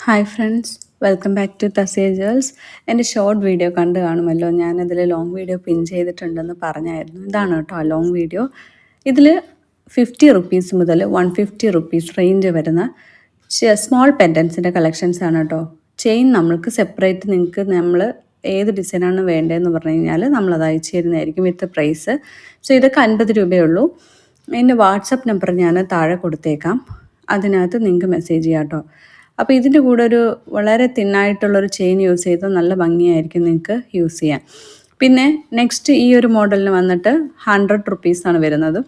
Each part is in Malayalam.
Hi friends, welcome back to Thasiya girls. എൻ്റെ ഷോർട്ട് വീഡിയോ കണ്ടു കാണുമല്ലോ. ഞാനതിൽ ലോങ് വീഡിയോ പിൻ ചെയ്തിട്ടുണ്ടെന്ന് പറഞ്ഞായിരുന്നു. ഇതാണ് കേട്ടോ ലോങ് വീഡിയോ. ഇതിൽ 50 റുപ്പീസ് മുതൽ 150 റുപ്പീസ് റേഞ്ച് വരുന്ന സ്മോൾ പെൻഡൻസിൻ്റെ കളക്ഷൻസ് ആണ് കേട്ടോ. ചെയിൻ നമ്മൾക്ക് സെപ്പറേറ്റ് നമ്മൾ ഏത് ഡിസൈനാണ് വേണ്ടതെന്ന് പറഞ്ഞു കഴിഞ്ഞാൽ നമ്മളത് അയച്ചു തരുന്നതായിരിക്കും വിത്ത് പ്രൈസ്. സോ ഇതൊക്കെ 50 രൂപയേ ഉള്ളൂ. എൻ്റെ വാട്സപ്പ് നമ്പർ ഞാൻ താഴെ കൊടുത്തേക്കാം. അതിനകത്ത് നിങ്ങൾക്ക് മെസ്സേജ് ചെയ്യാം കേട്ടോ. അപ്പോൾ ഇതിൻ്റെ കൂടെ ഒരു വളരെ തിന്നായിട്ടുള്ളൊരു ചെയിൻ യൂസ് ചെയ്താൽ നല്ല ഭംഗിയായിരിക്കും നിങ്ങൾക്ക് യൂസ് ചെയ്യാൻ. പിന്നെ നെക്സ്റ്റ് ഈ ഒരു മോഡലിന് വന്നിട്ട് 100 റുപ്പീസാണ് വരുന്നത്.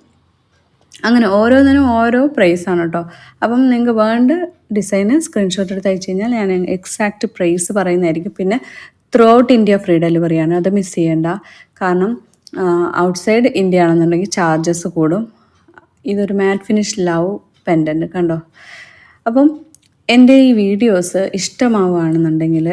അങ്ങനെ ഓരോന്നിനും ഓരോ പ്രൈസാണ് കേട്ടോ. അപ്പം നിങ്ങൾക്ക് വേണ്ട ഡിസൈന് സ്ക്രീൻഷോട്ട് എടുത്ത് അയച്ചു കഴിഞ്ഞാൽ ഞാൻ എക്സാക്റ്റ് പ്രൈസ് പറയുന്നതായിരിക്കും. പിന്നെ ത്രൂ ഔട്ട് ഇന്ത്യ ഫ്രീ ഡെലിവറിയാണ്, അത് മിസ് ചെയ്യേണ്ട. കാരണം ഔട്ട്സൈഡ് ഇന്ത്യ ആണെന്നുണ്ടെങ്കിൽ ചാർജസ് കൂടും. ഇതൊരു മാറ്റ് ഫിനിഷ് ലവ് പെൻഡൻറ്റ് കണ്ടോ. അപ്പം എൻ്റെ ഈ വീഡിയോസ് ഇഷ്ടമാവുകയാണെന്നുണ്ടെങ്കിൽ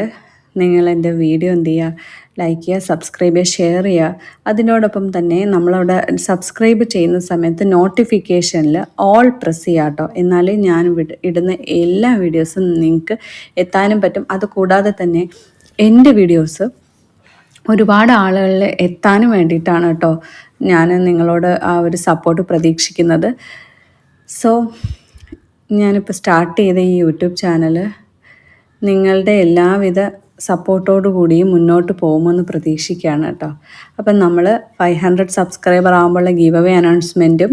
നിങ്ങൾ എൻ്റെ വീഡിയോ എന്ത് ചെയ്യുക, ലൈക്ക് ചെയ്യുക, സബ്സ്ക്രൈബ് ചെയ്യുക, ഷെയർ ചെയ്യുക. അതിനോടൊപ്പം തന്നെ നമ്മളവിടെ സബ്സ്ക്രൈബ് ചെയ്യുന്ന സമയത്ത് നോട്ടിഫിക്കേഷനിൽ ഓൾ പ്രസ് ചെയ്യുക കേട്ടോ. എന്നാലേ ഞാൻ ഇടുന്ന എല്ലാ വീഡിയോസും നിങ്ങൾക്ക് എത്താനും പറ്റും. അതുകൂടാതെ തന്നെ എൻ്റെ വീഡിയോസ് ഒരുപാട് ആളുകളിൽ എത്താനും വേണ്ടിയിട്ടാണ് കേട്ടോ ഞാൻ നിങ്ങളോട് ആ ഒരു സപ്പോർട്ട് പ്രതീക്ഷിക്കുന്നത്. സോ ഞാനിപ്പോൾ സ്റ്റാർട്ട് ചെയ്ത ഈ യൂട്യൂബ് ചാനൽ നിങ്ങളുടെ എല്ലാവിധ സപ്പോർട്ടോടു കൂടിയും മുന്നോട്ട് പോകുമെന്ന് പ്രതീക്ഷിക്കുകയാണ് കേട്ടോ. അപ്പം നമ്മൾ 500 സബ്സ്ക്രൈബർ ആകുമ്പോഴുള്ള ഗീവ് അവേ അനൗൺസ്മെൻറ്റും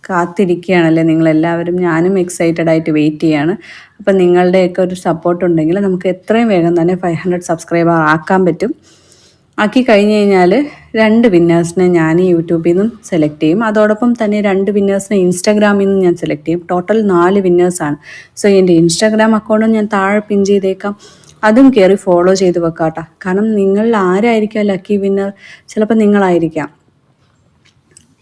കാത്തിരിക്കുകയാണല്ലേ നിങ്ങളെല്ലാവരും. ഞാനും എക്സൈറ്റഡ് ആയിട്ട് വെയിറ്റ് ചെയ്യാണ്. അപ്പം നിങ്ങളുടെയൊക്കെ ഒരു സപ്പോർട്ട് ഉണ്ടെങ്കിൽ നമുക്ക് എത്രയും വേഗം തന്നെ 500 സബ്സ്ക്രൈബർ ആക്കാൻ പറ്റും. ആക്കി കഴിഞ്ഞ് കഴിഞ്ഞാൽ 2 വിന്നേഴ്സിനെ ഞാൻ യൂട്യൂബിൽ നിന്നും സെലക്ട് ചെയ്യും. അതോടൊപ്പം തന്നെ 2 വിന്നേഴ്സിനെ ഇൻസ്റ്റാഗ്രാമിൽ നിന്നും ഞാൻ സെലക്ട് ചെയ്യും. ടോട്ടൽ 4 വിന്നേഴ്സാണ്. സോ എൻ്റെ ഇൻസ്റ്റാഗ്രാം അക്കൗണ്ടും ഞാൻ താഴെ പിൻ ചെയ്തേക്കാം. അതും കയറി ഫോളോ ചെയ്ത് വെക്കാട്ടോ. കാരണം നിങ്ങളിൽ ആരായിരിക്കാം ലക്കി വിന്നർ, ചിലപ്പോൾ നിങ്ങളായിരിക്കാം.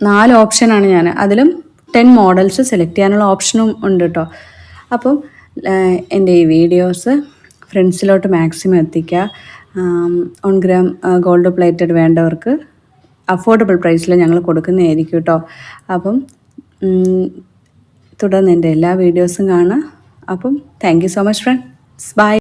4 ഓപ്ഷനാണ് ഞാൻ, അതിലും 10 മോഡൽസ് സെലക്ട് ചെയ്യാനുള്ള ഓപ്ഷനും ഉണ്ട് കേട്ടോ. അപ്പം എൻ്റെ ഈ വീഡിയോസ് ഫ്രണ്ട്സിലോട്ട് മാക്സിമം എത്തിക്കുക. 1 ഗ്രാം ഗോൾഡ് പ്ലേറ്റഡ് വേണ്ടവർക്ക് അഫോർഡബിൾ പ്രൈസിൽ ഞങ്ങൾ കൊടുക്കുന്നതായിരിക്കും കേട്ടോ. അപ്പം തുടർന്ന് എൻ്റെ എല്ലാ വീഡിയോസും കാണുക. അപ്പം thank you so much friends. By.